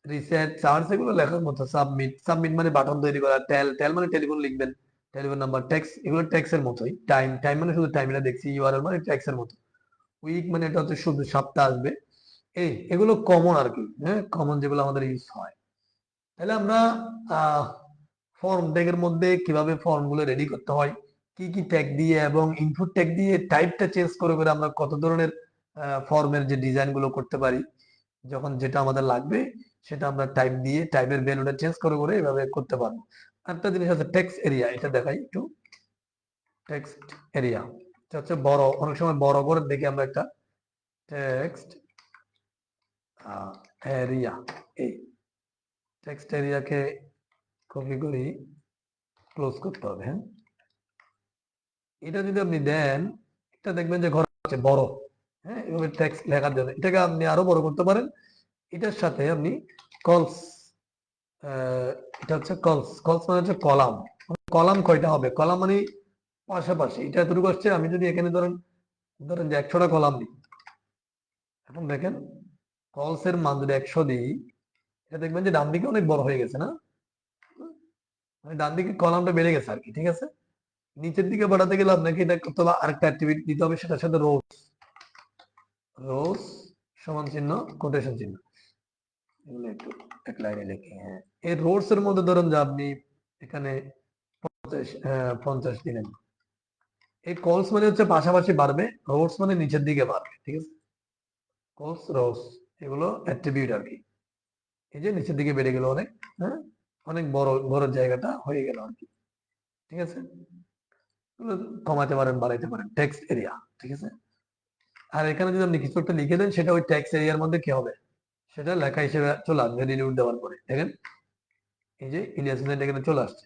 [SPEAKER 1] রিসেট, চার্জ, এগুলো লেখার মতো। সাবমিট, সাবমিট মানে বাটন তৈরি করা। টেল, টেল মানে টেলিফোন লিখবেন, টেলিফোন নাম্বার। টেক্স, এগুলো টেক্সের মতোই। টাইম, টাইম মানে শুধু টাইম, এটা দেখছি। ইউআরএল মানে টেক্সের মতো। উইক মানে এটা হচ্ছে শুধু সপ্তাহ আসবে। এগুলো কমন আর কি, হ্যাঁ, কমন যেগুলো আমাদের ইউজ হয়। তাহলে আমরা ফর্ম ট্যাগের মধ্যে কিভাবে ফর্ম গুলো রেডি করতে হয়, কি কি ট্যাগ দিয়ে এবং ইনপুট ট্যাগ দিয়ে টাইপটা চেঞ্জ করে করে আমরা কত ধরনের ফর্মের যে ডিজাইন গুলো করতে পারি, যখন যেটা আমাদের লাগবে সেটা আমরা টাইপ দিয়ে টাইপের ভ্যালুটা চেঞ্জ করে করে এভাবে করতে পারবো। একটা জিনিস আছে টেক্সট এরিয়া, এটা দেখাই একটু। টেক্সট এরিয়া এটা হচ্ছে বড়, অনেক সময় বড় করে দেখি আমরা একটা টেক্সট এরিয়া, এই টেক্সট এরিয়াকে কপি করি, ক্লোজ করতে হবে, হ্যাঁ। এটা যদি আপনি দেন, এটা দেখবেন যে ঘর আছে বড়, হ্যাঁ, এভাবে টেক্সট লেখার জন্য এটাকে আপনি আরো বড় করতে পারেন। এটার সাথে আপনি কলস, এটা হচ্ছে কলস, কলস মানে হচ্ছে কলাম। কলাম কয়টা হবে, কলাম মানে পাশাপাশি, এটা এতটুকু আসছে। আমি যদি এখানে ধরেন ধরেন যে 100টা কলাম দিই, এখন দেখেন কলস এর মান যদি 100 দিই, এটা দেখবেন যে ডান দিকে অনেক বড় হয়ে গেছে না, মানে ডান দিকে কলামটা বেড়ে গেছে আর কি। ঠিক আছে, নিচের দিকে বাড়াতে গেলে আপনাকে এটা করতে হবে, আরেকটা অ্যাক্টিভিটি দিতে হবে, সেটার সাথে রোজ সমান চিহ্ন কোটেশন চিহ্ন, এগুলো একটু এক লাইনে লিখি। হ্যাঁ, এই রোডস এর মধ্যে ধরুন যে আপনি এখানে 50 দিলেন, এই কলস মানে হচ্ছে পাশাপাশি বাড়বে, রোডস মানে নিচের দিকে বাড়বে। ঠিক আছে, কলস রোস এগুলো অ্যাট্রিবিউট আর কি। এই যে নিচের দিকে বেড়ে গেল অনেক, হ্যাঁ, অনেক বড় বড় জায়গাটা হয়ে গেল আর কি। ঠিক আছে, এগুলো কমাতে পারেন বাড়াইতে পারেন, টেক্সট এরিয়া। ঠিক আছে, আর এখানে যদি আপনি কিছু একটা লিখে দেন, সেটা ওই টেক্সট এরিয়ার মধ্যে কি হবে, সেটা লেখা হিসেবে চলে আসবে রিলিউট দেওয়ার পরে। দেখেন এই যে ইলিয়াস হোসেন এখানে চলে আসছে,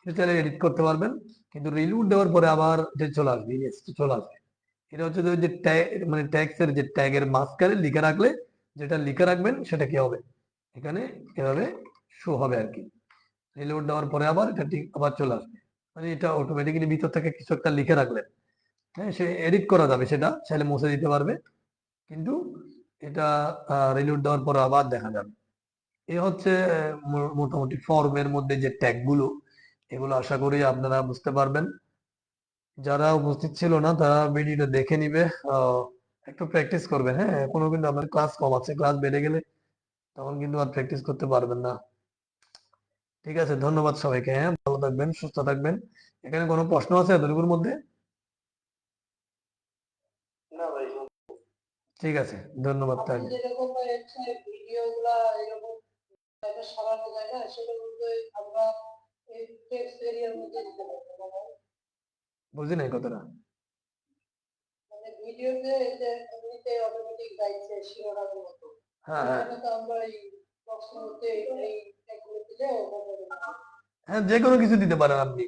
[SPEAKER 1] এটা চাইলে এডিট করতে পারবেন, কিন্তু রিলিউট দেওয়ার পরে আবার যে চলে আসবে, ইলিয়াস চলে আসবে। এটা হচ্ছে যে ট্যাগ, মানে ট্যাক্সের যে ট্যাগের মাঝখানে লিখে রাখলে, যেটা লিখে রাখবেন সেটা কি হবে, এখানে এভাবে শো হবে আর কি। রিলোড দেওয়ার পরে আবার এটা ঠিক আবার চলে আসবে, মানে এটা অটোমেটিক্যালি ভিতর থেকে কিছু একটা লিখে রাখলেন। হ্যাঁ, সে এডিট করা যাবে, সেটা চাইলে মুছে দিতে পারবে, কিন্তু এটা রিলোড দেওয়ার পরে আবার দেখা যাবে। এ হচ্ছে মোটামুটি ফর্মের মধ্যে যে ট্যাগ গুলো, এগুলো আশা করি আপনারা বুঝতে পারবেন। যারা উপস্থিত ছিল না তারা ভিডিওটা দেখে নিবে, একটু প্র্যাকটিস করবেন। হ্যাঁ, কোনো কিন্তু আপনার ক্লাস কম আছে, ক্লাস বেড়ে গেলে তখন কিন্তু আর প্র্যাকটিস করতে পারবেন না। ঠিক আছে, ধন্যবাদ সবাইকে। হ্যাঁ, ভালো থাকবেন, সুস্থ থাকবেন। এখানে কোনো প্রশ্ন আছে এতটুকুর মধ্যে?
[SPEAKER 2] না ভাই,
[SPEAKER 1] ঠিক আছে, ধন্যবাদ
[SPEAKER 2] আপনি
[SPEAKER 1] তাহলে।
[SPEAKER 2] যেরকম ভিডিওগুলা এরকম সরানো যায় না, সেটার মধ্যে আমরা এই টেক্সট এরিয়ার মধ্যে দিতে পারবো।
[SPEAKER 1] বুঝি নাই কথাটা।
[SPEAKER 2] মানে ভিডিওতে যে এমনিতে অটোমেটিক গাইছে শিরোনামের মতো,
[SPEAKER 1] হ্যাঁ হ্যাঁ
[SPEAKER 2] এখানে তো আমরা এই বক্সের মধ্যে এই ট্যাগগুলো দিলে
[SPEAKER 1] হ্যাঁ, যে কোনো কিছু দিতে পারেন আপনি।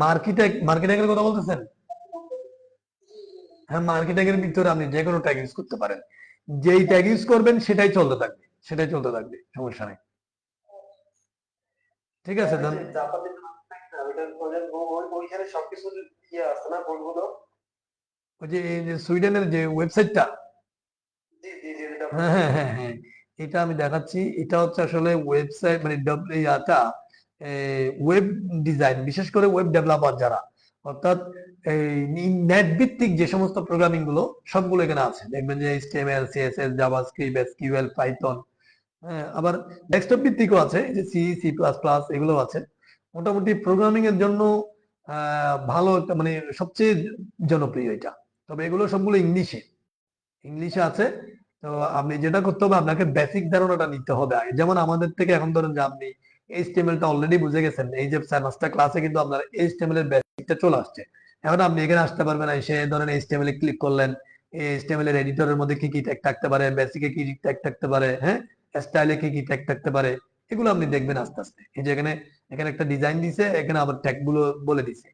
[SPEAKER 1] মার্কেটিং এর কথা বলতেছেন? হ্যাঁ, মার্কেটিং এর ভিতরে আপনি যে কোনো ট্যাগ ইউজ করতে পারেন, যেই ট্যাগ ইউজ করবেন সেটাই চলতে থাকবে, সেটাই চলতে থাকবে, সমস্যা নেই। ঠিক আছে,
[SPEAKER 2] ওইখানে সবকিছু ইয়ে আছে না বলগুলো।
[SPEAKER 1] ওই যে এই যে সুইডেনের যে ওয়েবসাইটটা,
[SPEAKER 2] জি জি জি,
[SPEAKER 1] হ্যাঁ হ্যাঁ হ্যাঁ হ্যাঁ, এটা আমি দেখাচ্ছি। এটা হচ্ছে আসলে ওয়েবসাইট, মানে ইয়াটা ওয়েব ডিজাইন, বিশেষ করে ওয়েব ডেভেলপার যারা, অর্থাৎ এই নেট ভিত্তিক যে সমস্ত প্রোগ্রামিং গুলো সবগুলো এখানে আছে। দেখবেন যে HTML, CSS, JavaScript, SQL, Python, হ্যাঁ, আবার ডেস্কটপ ভিত্তিকও আছে, এই যে সি, সি প্লাস প্লাস এগুলো আছে। মোটামুটি প্রোগ্রামিং এর জন্য ভালো একটা, মানে সবচেয়ে জনপ্রিয় এটা। তবে এগুলো সবগুলো ইংলিশে, ইংলিশে আছে। তো আপনি যেটা করতে হবে, আপনাকে বেসিক ধারণাটা নিতে হবে আগে। যেমন আমাদের থেকে এখন ধরেন যে আপনি এইচটিএমএল টা অলরেডি বুঝে গেছেন, এই যে 4-5টা ক্লাসে কিন্তু আপনার এইচটিএমএল এর বেসিকটা চলে আসছে। এখন আপনি এখানে আসতে পারবেন, এসে ধরেন এইচটিএমএল এ ক্লিক করলেন, এই এইচটিএমএল এর এডিটরের মধ্যে কি কি ট্যাগ থাকতে পারে, বেসিকে কি ট্যাগ থাকতে পারে, হ্যাঁ, স্টাইলে কি কি ট্যাগ থাকতে পারে, এগুলো আপনি দেখবেন আস্তে আস্তে। এই যে এখানে এখানে একটা ডিজাইন দিছে, এখানে আবার ট্যাগ গুলো বলে দিছে।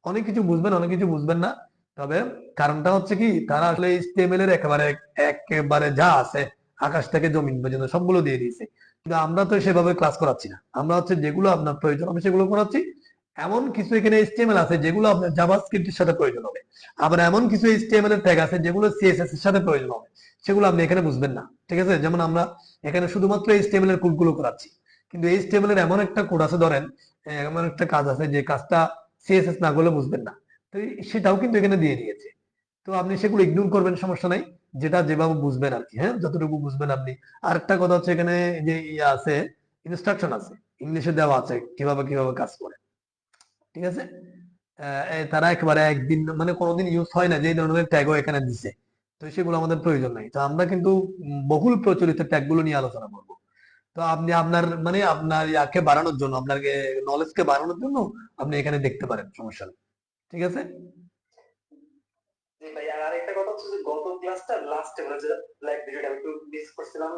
[SPEAKER 1] অনেক কিছু বুঝবেন, অনেক কিছু বুঝবেন না। তবে কারণটা হচ্ছে কি, তারা আসলে এইচটিএমএল এর একেবারে একেবারে যা আছে আকাশ থেকে জমিন পর্যন্ত সবগুলো দিয়ে দিয়েছে, কিন্তু আমরা তো সেভাবে ক্লাস করাচ্ছি না। আমরা হচ্ছে যেগুলো আপনার প্রয়োজন হবে সেগুলো করাচ্ছি। এমন কিছু এখানে এইচটিএমএল আছে যেগুলো আপনার জাভাস্ক্রিপ্টের সাথে প্রয়োজন হবে, আবার এমন কিছু এইচটিএমএল এর ট্যাগ আছে যেগুলো সিএসএস এর সাথে প্রয়োজন হবে, সেগুলো আপনি এখানে বুঝবেন না। ঠিক আছে, যেমন আমরা এখানে শুধুমাত্র এইচটিএমএল এর কোডগুলো করাচ্ছি, কিন্তু এইচটিএমএল এর এমন একটা কোড আছে ধরেন, এমন একটা কাজ আছে যে কাজটা সিএসএস না করলে বুঝবেন না, তো সেটাও কিন্তু এখানে দিয়ে দিয়েছে। তো আপনি সেগুলো ইগনোর করবেন, সমস্যা নাই, যেটা যেভাবে বুঝবেন আর কি। হ্যাঁ, যতটুকু বুঝবেন আপনি। আরেকটা কথা হচ্ছে, এখানে যে ইয়ে আছে, ইনস্ট্রাকশন আছে, ইংলিশে দেওয়া আছে কিভাবে কিভাবে কাজ করে। ঠিক আছে, তারা একেবারে একদিন মানে কোনোদিন ইউজ হয় না যে এই ধরনের ট্যাগও এখানে দিছে, তো সেগুলো আমাদের প্রয়োজন নাই। তো আমরা কিন্তু বহুল প্রচলিত ট্যাগ গুলো নিয়ে আলোচনা করব। তো আপনি আপনার মানে আপনার ইয়াকে বাড়ানোর জন্য, আপনার নলেজকে বাড়ানোর জন্য আপনি এখানে দেখতে পারেন, সমস্যা নেই। ঠিক আছে,
[SPEAKER 2] জি ভাই, আর আরেকটা কথা হচ্ছে যে গত ক্লাসটা লাস্টে মানে যে লাইভ ভিডিওটা আমি একটু মিস করছিলাম,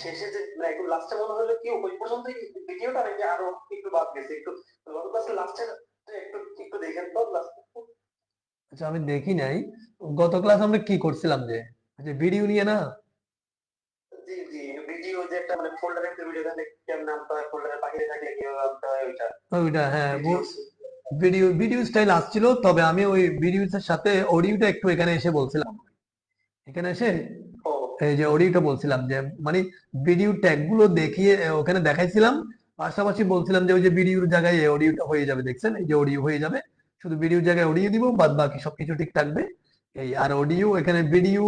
[SPEAKER 2] শেষে যে মানে একটম লাস্টে মনে হলো কি ওই পর্যন্ত ভিডিওটা নাকি আরো একটু বাদ গেছে একটু, গত ক্লাসে লাস্টে একটু একটু দেখেন তো লাস্ট।
[SPEAKER 1] আচ্ছা আমি দেখি নাই। গত ক্লাস আমরা কি করছিলাম, যে ভিডিও নিয়ে না?
[SPEAKER 2] জি জি, ভিডিও যে একটা মানে ফোল্ডারে একটা ভিডিও থাকে কেমন নামটা হয়, ফোল্ডারে বাকিতে থাকলে কিভাবে নামটা হয় ওইটা
[SPEAKER 1] ওইটা, হ্যাঁ,
[SPEAKER 2] ভিডিও।
[SPEAKER 1] ভিডিও ভিডিও স্টাইল আসছিল, তবে আমি ওই ভিডিওর সাথে অডিওটা একটু এখানে এসে বলছিলাম, এখানে এসে
[SPEAKER 2] ও
[SPEAKER 1] এই যে অডিওটা বলছিলাম যে মানে ভিডিও ট্যাগ গুলো দেখিয়ে ওখানে দেখাইছিলাম, পাশাপাশি বলছিলাম যে ওই যে ভিডিওর জায়গায় অডিওটা হয়ে যাবে, দেখছেন এই যে অডিও হয়ে যাবে, শুধু ভিডিওর জায়গায় অডিও দিব, বাদ বাকি সবকিছু ঠিক থাকবে। এই আর অডিও এখানে ভিডিও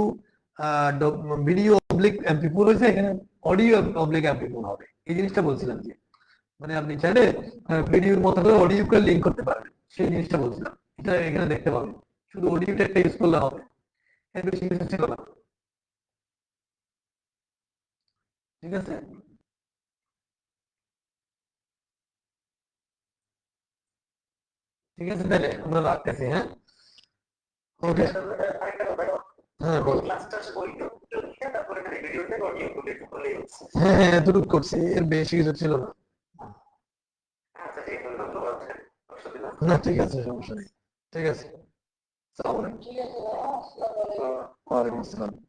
[SPEAKER 1] ভিডিও অবলিক এমপি4 হয়েছে, এখানে অডিও অবলিক এমপি4 হবে, এই জিনিসটা বলছিলাম যে মানে আপনি চাইলে ভিডিওর মতো করে অডিও করে লিঙ্ক করতে পারবেন, সেই জিনিসটা বলছিলাম। এটা এখানে দেখতে পাবেন, শুধু অডিওটা একটা ইউজ করলে হবে, এর বেশি কিছু ছিল না। ঠিক আছে, ঠিক আছে, তাহলে আমরা রাখতেছি। হ্যাঁ, ওকে।
[SPEAKER 2] আরেকটা কথা,
[SPEAKER 1] হ্যাঁ বল।
[SPEAKER 2] ক্লাসটা ওই তারপরে ভিডিওতে অডিও করলেই হচ্ছে।
[SPEAKER 1] হ্যাঁ হ্যাঁ, এতটুকু করছি, এর বেশি কিছু ছিল না।
[SPEAKER 2] আচ্ছা ঠিক আছে, ধন্যবাদ। অসুবিধা
[SPEAKER 1] না ঠিক আছে, সমস্যা নেই। ঠিক আছে, আসসালামু আলাইকুম। ওয়ালাইকুম আসসালাম।